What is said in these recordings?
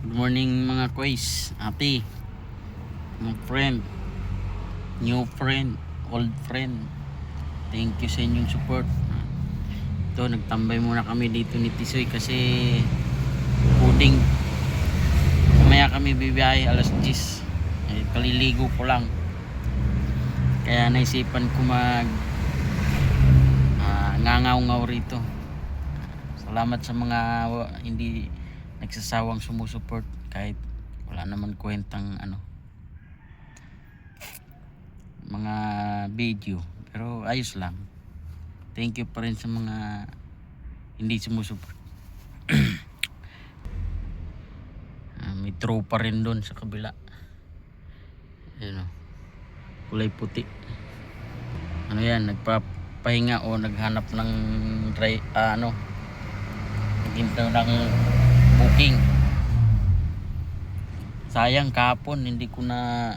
Good morning mga kois, ate, mga friend, new friend, old friend. Thank you sa inyong support. Ito, nagtambay muna kami dito ni Tisoy kasi pudding. Mamaya kami bibiyahe alas 10. Kaliligo ko lang. Kaya naisipan ko mag ngangaw-ngaw rito. Salamat sa mga hindi nagsasawang sumusuport kahit wala naman kwentang mga video, pero ayos lang. Thank you pa rin sa mga hindi sumusuport. May tropa rin doon sa kabila, kulay puti. Yan, nagpapahinga o naghanap ng naghintaw ng booking. Sayang kahapon hindi ko na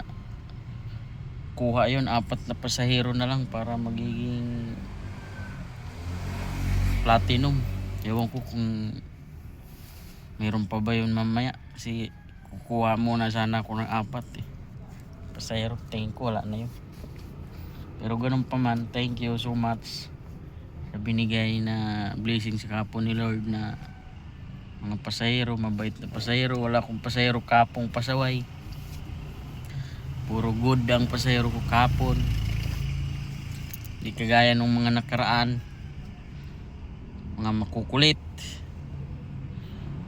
kuha yun. 4 na pasahero na lang para magiging platinum. Ewan ko kung mayroon pa ba yun mamaya, kasi kukuha muna sana ako ng 4 pasahero. Tingin ko wala na yun, pero ganun pa man, thank you so much sa binigay na blessing sa kapon ni Lord na mga pasahero, mabait na pasahero. Wala akong pasahero kapong pasaway, puro good ang pasahero ko kapon. Di kagaya ng mga nakaraan, mga makukulit.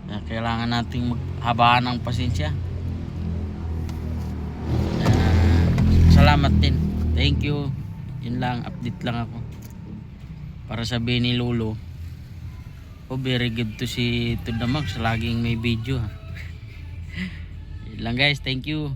Kailangan nating maghabaan ng pasensya. Salamat din, thank you. Yun lang, update lang ako para sabihin ni Lolo, very good to si Tudamax, laging may video. Yun lang guys, thank you.